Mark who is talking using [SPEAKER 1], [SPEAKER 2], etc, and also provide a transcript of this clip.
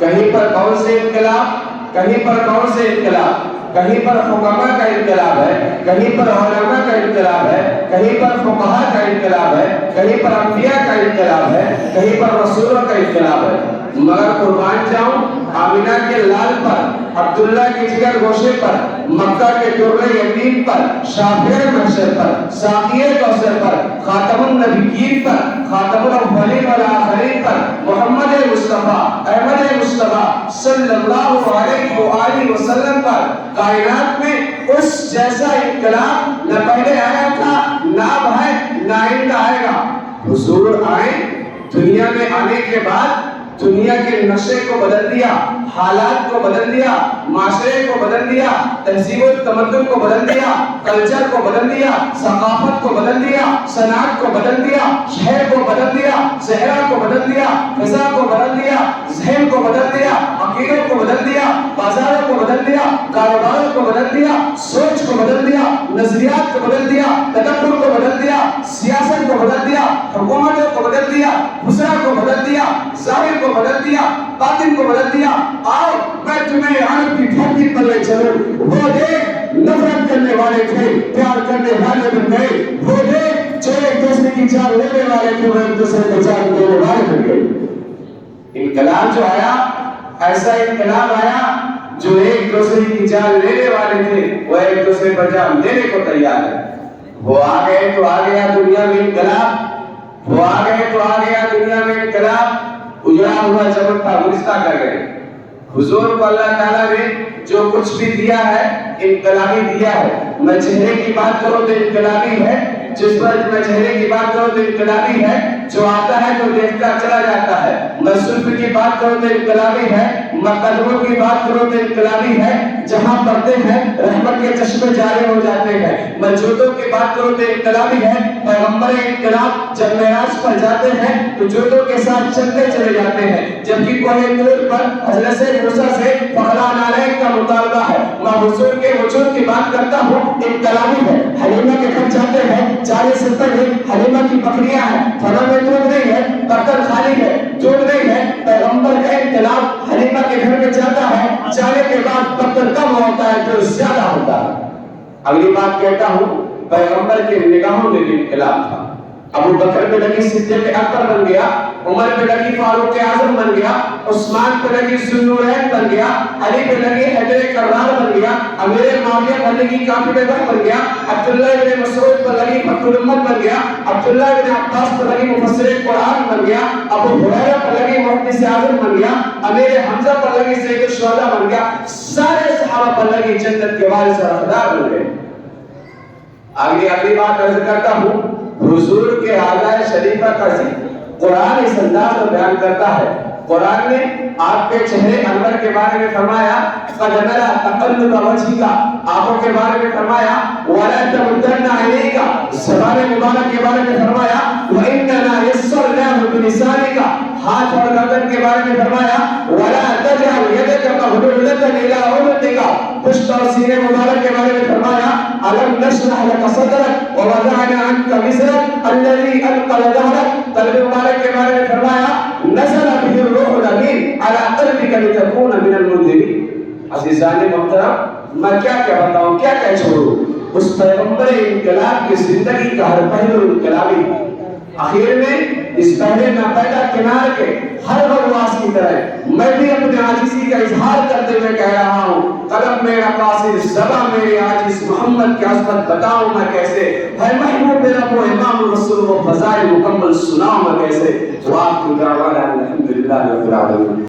[SPEAKER 1] کہیں پر کون سے انقلاب، کہیں پر کون سے انقلاب، کہیں پر حکما کا انقلاب ہے، کہیں پر علماء کا انقلاب ہے، کہیں پر فقہا کا انقلاب ہے، کہیں پر انبیاء کا انقلاب ہے، کہیں پر رسولوں کا انقلاب ہے۔ مگر قربان جاؤں آمینہ کے لال پر، عبداللہ کے جگر گوشے پر، مکہ کے در یتیم پر، شافع محشر پر، ساقی کوثر پر، خاتم النبیین پر، خاتم الاولین والآخرین پر، محمد مصطفیٰ احمد مصطفیٰ صلی اللہ علیہ وآلہ وسلم پر کائنات میں اس جیسا انقلاب نہ پہلے آیا تھا، نہ اب ہے، نہ آئندہ آئے گا۔ حضور آئے، دنیا میں آنے کے بعد دنیا کے نقشے کو بدل دیا، حالات کو بدل دیا، معاشرے کو بدل دیا، تہذیب و تمدن کو بدل دیا، کلچر کو بدل دیا، ثقافت کو بدل دیا، صنعت کو بدل دیا، شہر کو بدل دیا، صحرا کو بدل دیا، فضا کو بدل دیا، ذہن کو بدل دیا، عقیدوں کو بدل دیا، بازاروں کو بدل دیا، کاروباروں کو بدل دیا، سوچ کو بدل دیا، نظریات کو بدل دیا، تدبر کو بدل دیا، سیاست کو بدل دیا، حکومتوں کو بدل دیا، وزراء کو بدل دیا، ظاہر کو بدل دیا، باطن کو بدل دیا۔ آؤ میں تمہیں عالم کی دھرتی پر لے چلوں۔ وہ دیکھ نفرت کرنے والے تھے پیار کرنے والے بن گئے، وہ دیکھ جو ایک دوسرے کی جان لینے والے تھے وہ ایک دوسرے کو جان دینے والے بن گئے۔ انقلاب جو آیا، ایسا انقلاب آیا جو ایک دوسرے کی جان لینے والے تھے وہ ایک دوسرے پر جان دینے کو تیار ہے۔ وہ آ گئے تو آ گیا دنیا میں انقلاب، وہ آ گئے تو آ گیا دنیا میں انقلاب۔ اجڑا ہوا چمن تھا گلستہ کر گئے۔ حضور کو اللہ تعالیٰ نے جو کچھ بھی دیا ہے انقلابی دیا ہے۔ میں چہرے کی بات کروں تو انقلابی ہے، جس پر میں چہرے کی بات کروں تو انقلابی ہے، جو آتا ہے تو دیکھتا چلا جاتا ہے۔ میں سلف کی بات کروں تو انقلابی ہے، میں قدموں کی بات کروں تو انقلابی ہے، جہاں پڑھتے ہیں رحمت کے چشمے جاری ہو جاتے ہیں۔ میں جوتوں کی بات کروں تو انقلابی ہے، پیغمبر انقلاب جب معراج پر جاتے ہیں تو جوتوں کے ساتھ چلتے چلے جاتے ہیں، جبکہ کوہ طور پر حضرت موسیٰ سے فقلان علیہ کا مطالبہ ہے۔ میں حضور کے وجود کی بات کرتا ہوں، انقلابی ہے۔ حلیمہ کے گھر جاتے ہیں، 40-70 دن حلیمہ کی بکریاں ہیں، تھنا میں دودھ نہیں ہے، برتن خالی ہے، دودھ نہیں ہے۔ پیغمبر کا انقلاب حلیمہ کے گھر میں جاتا ہے، جانے کے بعد برتن کم ہوتا ہے جو زیادہ ہوتا ہے۔ اگلی بات کہتا ہوں، پیغمبر کے نگاہوں میں بھی انقلاب تھا۔ ابو بکر پہ لگی صدیق اکبر بن گیا، عمر پہ لگی فاروق اعظم بن گیا، عثمان پہ لگی ذوالنورین بن گیا، علی پہ لگی حیدر کرار بن گیا، امیر معاویہ پہ لگی کاتب وحی بن گیا، عبداللہ بن مسعود پہ لگی فخر الامت بن گیا، عبداللہ بن عباس پہ لگی مفسر قرآن بن گیا، ابو ہریرہ پہ لگی محدث اعظم بن گیا، امیر حمزہ پہ لگی سید الشہداء بن گیا، سارے صحابہ پہ لگی جنت کے وارث اور حقدار بن گئے۔ اگلی بات عرض کرتا ہوں، حضور کے آلائے شریفہ کا ذکر قرآن اس انداز میں بیان کرتا ہے۔ قرآن نے آپ کے چہرے انور کے بارے میں فرمایا، قَدْ نَرَىٰ تَقَلُّبَ وَجْهِكَ، آنکھوں کے بارے میں فرمایا، وَلَا تَمُدَّنَّ عَيْنَيْكَ، زبان مبارک کے بارے میں فرمایا، وَإِنَّنَا يَسَّرْنَاهُ بِلِسَانِكَ، ہاتھ اور گردن کے بارے میں فرمایا، وَلَا تَجْعَلْ يَدَكَ مَغْلُولَةً إِلَىٰ عُنُقِكَ، پشت اور سینے مبارک کے بارے میں فرمایا، أَلَمْ نَشْرَحْ لَكَ صَدْرَكَ وَوَضَعْنَا عَنكَ وِزْرَكَ الَّذِي أَنقَضَ ظَهْرَكَ، قلب مبارک کے بارے میں فرمایا، نزل به الروح الامین على قلبك لتكون من المنذرین۔ عزیزان محترم، میں کیا بتاؤں، کیا چھوڑوں، اس پیغمبر انقلاب کی زندگی کا ہر پہلو انقلابی۔ آخر میں اس پہلے ناپیدا کنار کے ہر غواص کی طرح میں بھی اپنے عاجزی کا اظہار کرتے ہوئے کہہ رہا ہوں، قلم میرا قاصر، زبان میرے عاجز، محمد کی عظمت بتاؤں میں کیسے، ہے محبوب رب و امام رسول و فضائل مکمل سناؤں میں کیسے۔ وآخر دعوانا الحمدللہ رب العالمین۔